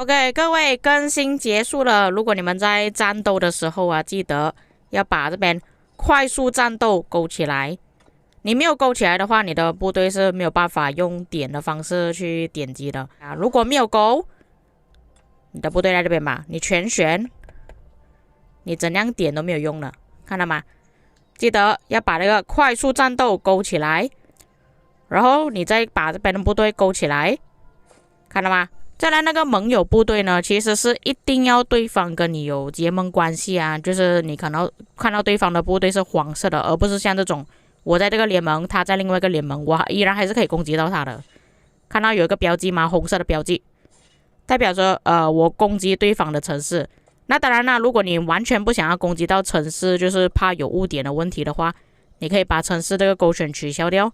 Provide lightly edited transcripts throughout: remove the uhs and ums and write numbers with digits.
OK，各位更新结束了。如果你们在战斗的时候啊，记得要把这边快速战斗勾起来。你没有勾起来的话，你的部队是没有办法用点的方式去点击的啊。如果没有勾，你的部队在这边吧，你全选，你怎样点都没有用了，看到吗？记得要把那个快速战斗勾起来，然后你再把这边的部队勾起来，看到吗？再来那个盟友部队呢，其实是一定要对方跟你有结盟关系啊，就是你可能看到对方的部队是黄色的，而不是像这种我在这个联盟，他在另外一个联盟，我依然还是可以攻击到他的。看到有一个标记吗？红色的标记，代表着我攻击对方的城市。那当然啦，如果你完全不想要攻击到城市，就是怕有误点的问题的话，你可以把城市这个勾选取消掉，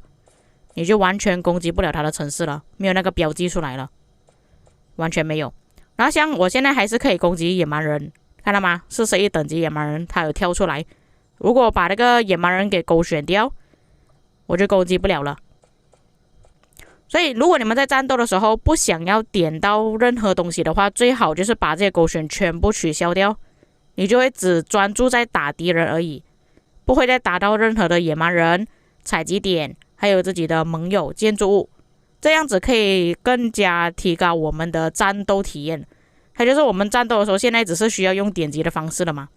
你就完全攻击不了他的城市了，没有那个标记出来了。完全没有。然后像我现在还是可以攻击野蛮人，看到吗？41等级野蛮人，他有跳出来。如果我把那个野蛮人给勾选掉，我就攻击不了了。所以如果你们在战斗的时候不想要点到任何东西的话，最好就是把这些勾选全部取消掉，你就会只专注在打敌人而已，不会再打到任何的野蛮人、采集点，还有自己的盟友、建筑物。这样子可以更加提高我们的战斗体验。它就是我们战斗的时候，现在只是需要用点击的方式了嘛，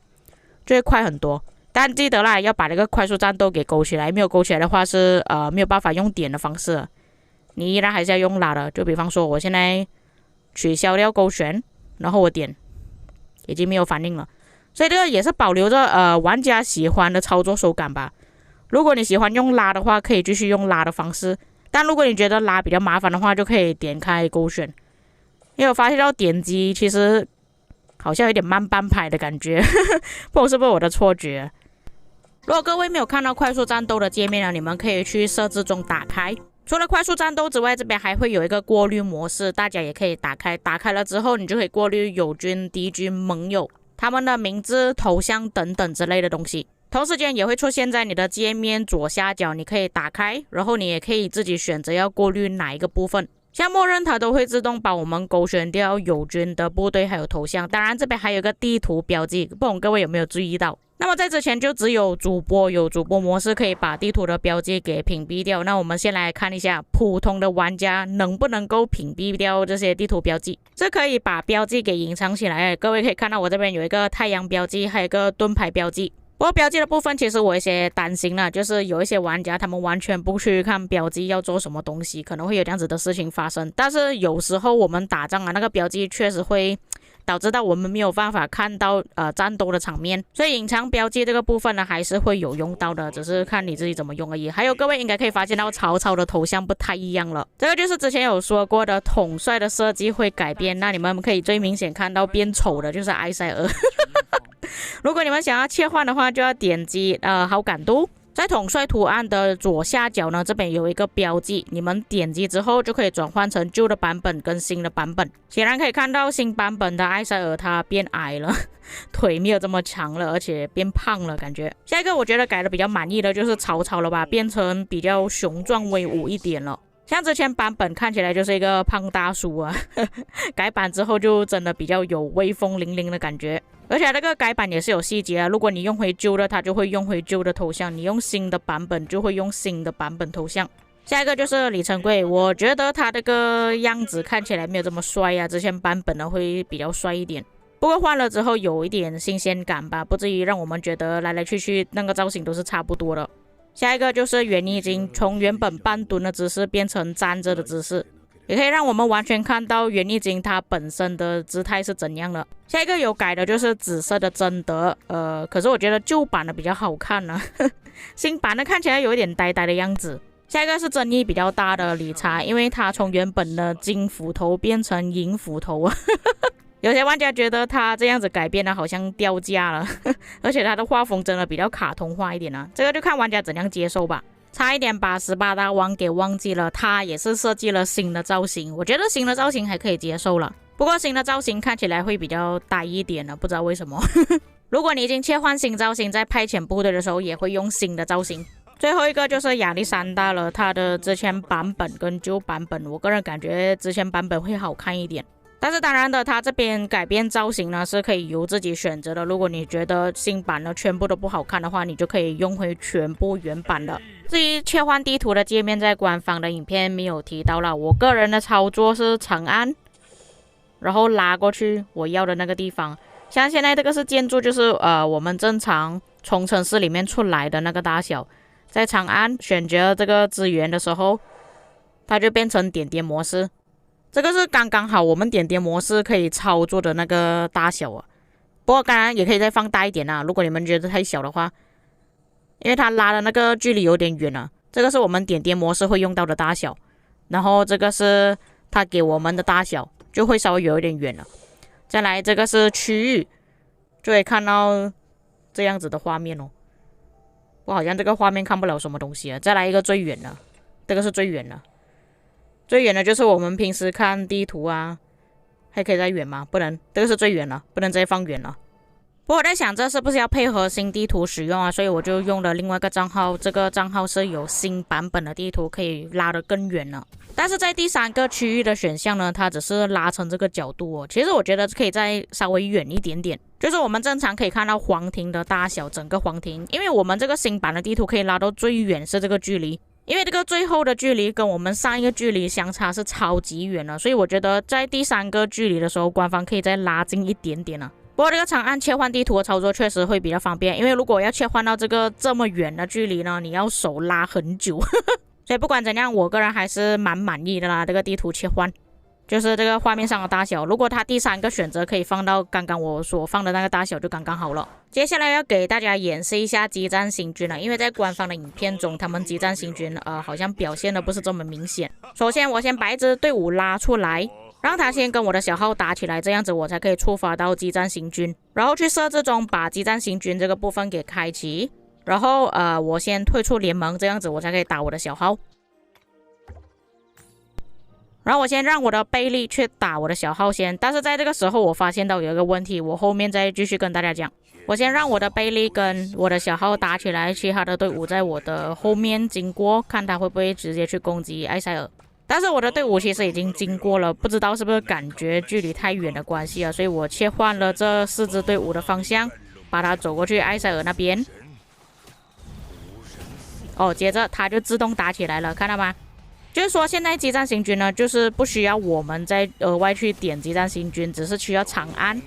就会快很多。但记得啦，要把那个快速战斗给勾起来，没有勾起来的话是没有办法用点的方式了，你依然还是要用拉的。就比方说我现在取消掉勾选，然后我点，已经没有反应了。所以这个也是保留着玩家喜欢的操作手感吧。如果你喜欢用拉的话，可以继续用拉的方式。但如果你觉得拉比较麻烦的话，就可以点开勾选。因为我发现到点击其实好像有点慢半拍的感觉，不知道是不是我的错觉。如果各位没有看到快速战斗的界面呢，你们可以去设置中打开。除了快速战斗之外，这边还会有一个过滤模式，大家也可以打开。打开了之后，你就可以过滤友军、敌军、盟友他们的名字、头像等等之类的东西。同时间也会出现在你的界面左下角，你可以打开，然后你也可以自己选择要过滤哪一个部分。像默认它都会自动把我们勾选掉友军的部队还有头像。当然这边还有一个地图标记，不懂各位有没有注意到？那么在之前就只有主播有主播模式可以把地图的标记给屏蔽掉。那我们先来看一下普通的玩家能不能够屏蔽掉这些地图标记。是可以把标记给隐藏起来。各位可以看到我这边有一个太阳标记，还有一个盾牌标记。不过标记的部分其实我有些担心了，就是有一些玩家他们完全不去看标记要做什么东西，可能会有这样子的事情发生。但是有时候我们打仗啊，那个标记确实会导致到我们没有办法看到战斗的场面，所以隐藏标记这个部分呢还是会有用到的，只是看你自己怎么用而已。还有各位应该可以发现到曹操的头像不太一样了，这个就是之前有说过的统帅的设计会改变。那你们可以最明显看到变丑的就是埃塞俄如果你们想要切换的话，就要点击好感度，在统帅图案的左下角呢，这边有一个标记，你们点击之后就可以转换成旧的版本跟新的版本。显然可以看到新版本的埃塞俄他变矮了，腿没有这么长了，而且变胖了感觉。下一个我觉得改的比较满意的就是曹操了吧，变成比较雄壮威武一点了。像之前版本看起来就是一个胖大叔啊，改版之后就真的比较有威风凛凛的感觉。而且这个改版也是有细节啊，如果你用回旧的，它就会用回旧的头像；你用新的版本，就会用新的版本头像。下一个就是李成桂，我觉得他这个样子看起来没有这么帅啊，之前版本呢会比较帅一点。不过换了之后有一点新鲜感吧，不至于让我们觉得来来去去那个造型都是差不多的。下一个就是袁义经，从原本半蹲的姿势变成站着的姿势，也可以让我们完全看到袁义经他本身的姿态是怎样的。下一个有改的就是紫色的贞德，可是我觉得旧版的比较好看呢、新版的看起来有一点呆呆的样子。下一个是争议比较大的理查，因为他从原本的金斧头变成银斧头有些玩家觉得他这样子改变的好像掉价了而且他的画风真的比较卡通化一点啊，这个就看玩家怎样接受吧。差一点把18大王给忘记了，他也是设计了新的造型，我觉得新的造型还可以接受了，不过新的造型看起来会比较呆一点了，不知道为什么如果你已经切换新造型，在派遣部队的时候也会用新的造型。最后一个就是亚历山大了，他的之前版本跟旧版本，我个人感觉之前版本会好看一点。但是当然的，它这边改变造型呢是可以由自己选择的。如果你觉得新版的全部都不好看的话，你就可以用回全部原版的。至于切换地图的界面，在官方的影片没有提到了。我个人的操作是长按，然后拉过去我要的那个地方。像现在这个是建筑，就是我们正常从城市里面出来的那个大小。在长按选择这个资源的时候，它就变成点点模式。这个是刚刚好我们点点模式可以操作的那个大小啊。不过当然也可以再放大一点啊，如果你们觉得太小的话，因为它拉的那个距离有点远了。这个是我们点点模式会用到的大小，然后这个是它给我们的大小，就会稍微有一点远了。再来这个是区域，就会看到这样子的画面哦。我好像这个画面看不了什么东西啊。再来一个最远的，这个是最远的。最远的就是我们平时看地图啊，还可以再远吗？不能，这个是最远了，不能再放远了。不过我在想，这是不是要配合新地图使用啊？所以我就用了另外一个账号，这个账号是有新版本的地图，可以拉得更远了。但是在第3个区域的选项呢，它只是拉成这个角度哦。其实我觉得可以再稍微远一点点，就是我们正常可以看到皇庭的大小，整个皇庭，因为我们这个新版的地图可以拉到最远是这个距离。因为这个最后的距离跟我们上一个距离相差是超级远了，所以我觉得在第3个距离的时候，官方可以再拉近一点点了。不过这个长按切换地图的操作确实会比较方便，因为如果要切换到这么远的距离呢，你要手拉很久。所以不管怎样，我个人还是蛮满意的啦。这个地图切换就是这个画面上的大小，如果它第3个选择可以放到刚刚我所放的那个大小，就刚刚好了。接下来要给大家演示一下激战行军了，因为在官方的影片中，他们激战行军好像表现的不是这么明显。首先我先把一支队伍拉出来，让他先跟我的小号打起来，这样子我才可以触发到激战行军，然后去设置中把激战行军这个部分给开启，然后我先退出联盟，这样子我才可以打我的小号。然后我先让我的贝利去打我的小号先，但是在这个时候我发现到有一个问题，我后面再继续跟大家讲。我先让我的贝利跟我的小号打起来，其他的队伍在我的后面经过，看他会不会直接去攻击埃塞尔。但是我的队伍其实已经经过了，不知道是不是感觉距离太远的关系啊，所以我切换了这4支队伍的方向，把它走过去埃塞尔那边。接着它就自动打起来了，看到吗？就是说现在激战行军呢，就是不需要我们再额外去点激战行军，只是需要长按，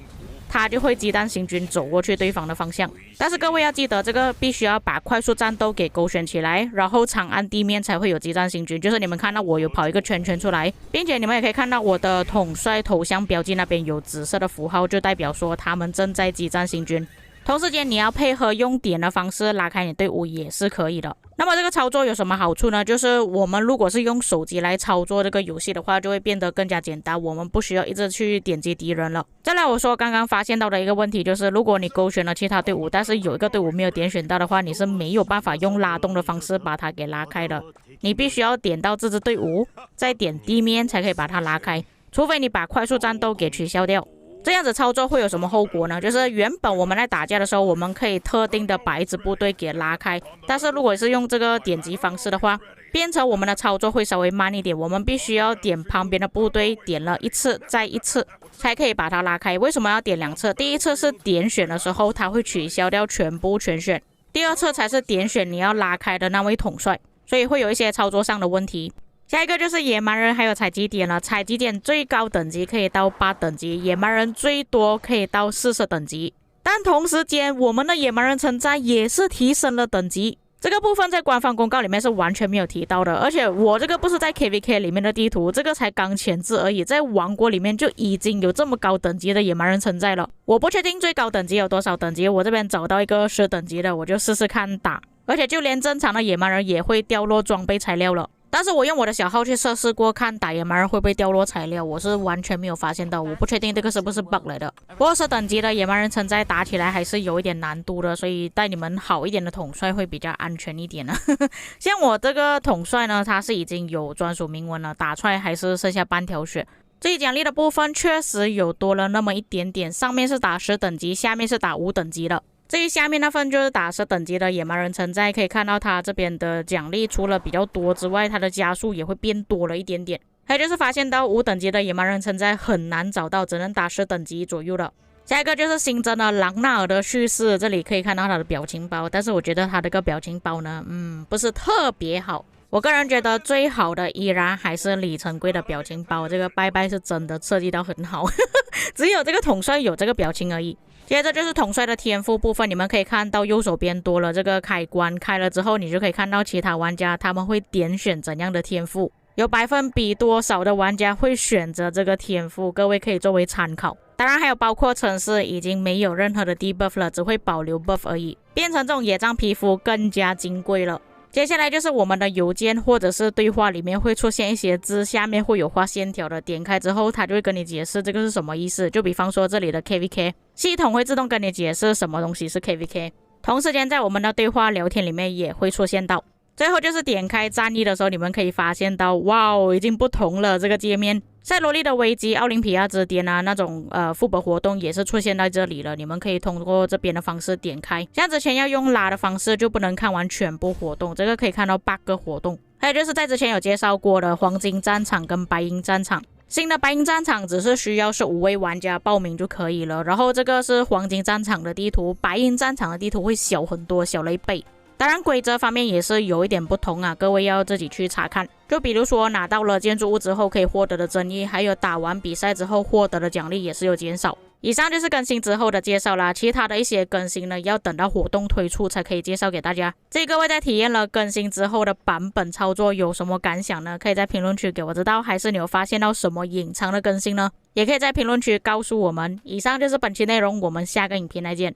它就会激战行军走过去对方的方向。但是各位要记得，这个必须要把快速战斗给勾选起来，然后长按地面才会有激战行军。就是你们看到我有跑一个圈圈出来，并且你们也可以看到我的统帅头像标记那边有紫色的符号，就代表说他们正在激战行军。同时间你要配合用点的方式拉开你队伍也是可以的。那么这个操作有什么好处呢？就是我们如果是用手机来操作这个游戏的话，就会变得更加简单，我们不需要一直去点击敌人了。再来我说刚刚发现到的一个问题，就是如果你勾选了其他队伍，但是有一个队伍没有点选到的话，你是没有办法用拉动的方式把它给拉开的，你必须要点到这支队伍，再点地面才可以把它拉开，除非你把快速战斗给取消掉。这样子操作会有什么后果呢？就是原本我们在打架的时候，我们可以特定的把一支部队给拉开，但是如果是用这个点击方式的话，变成我们的操作会稍微慢一点，我们必须要点旁边的部队，点了一次再一次才可以把它拉开。为什么要点2次？第一次是点选的时候，它会取消掉全部全选，第2次才是点选你要拉开的那位统帅，所以会有一些操作上的问题。下一个就是野蛮人还有采集点了，采集点最高等级可以到8等级，野蛮人最多可以到40等级，但同时间我们的野蛮人城寨也是提升了等级，这个部分在官方公告里面是完全没有提到的。而且我这个不是在 KVK 里面的地图，这个才刚前置而已，在王国里面就已经有这么高等级的野蛮人城寨了。我不确定最高等级有多少等级，我这边找到一个10等级的，我就试试看打。而且就连正常的野蛮人也会掉落装备材料了，但是我用我的小号去测试过，看打野蛮人会不会掉落材料，我是完全没有发现到，我不确定这个是不是 bug 来的。不过10等级的野蛮人城寨打起来还是有一点难度的，所以带你们好一点的统帅会比较安全一点的。像我这个统帅呢，他是已经有专属铭文了，打出来还是剩下半条血。至于奖励的部分确实有多了那么一点点，上面是打10等级，下面是打5等级的。至于下面那份就是打10等级的野蛮人城寨，可以看到它这边的奖励除了比较多之外，它的加速也会变多了一点点。还有就是发现到5等级的野蛮人存在很难找到，只能打10等级左右的。下一个就是新增了朗纳尔的叙事，这里可以看到他的表情包，但是我觉得他这个表情包呢，不是特别好。我个人觉得最好的依然还是李成规的表情包，这个拜拜是真的设计到很好，只有这个统帅有这个表情而已。接着就是统帅的天赋部分，你们可以看到右手边多了这个开关，开了之后你就可以看到其他玩家他们会点选怎样的天赋，有百分比多少的玩家会选择这个天赋，各位可以作为参考。当然还有包括城市已经没有任何的 debuff 了，只会保留 buff 而已，变成这种野战皮肤更加金贵了。接下来就是我们的邮件或者是对话里面会出现一些字，下面会有画线条的，点开之后它就会跟你解释这个是什么意思。就比方说这里的 KVK 系统会自动跟你解释什么东西是 KVK， 同时间在我们的对话聊天里面也会出现到。最后就是点开战役的时候，你们可以发现到，哇，已经不同了这个界面。赛罗利的危机、奥林匹亚之巅啊，那种副本活动也是出现在这里了。你们可以通过这边的方式点开，像之前要用拉的方式就不能看完全部活动，这个可以看到8个活动。还有就是在之前有介绍过的黄金战场跟白银战场，新的白银战场只是需要是5位玩家报名就可以了，然后这个是黄金战场的地图，白银战场的地图会小很多，小了1倍。当然规则方面也是有一点不同啊，各位要自己去查看。就比如说拿到了建筑物之后可以获得的争议，还有打完比赛之后获得的奖励也是有减少。以上就是更新之后的介绍啦，其他的一些更新呢要等到活动推出才可以介绍给大家。至于各位在体验了更新之后的版本操作有什么感想呢？可以在评论区给我知道，还是你有发现到什么隐藏的更新呢？也可以在评论区告诉我们。以上就是本期内容，我们下个影片再见。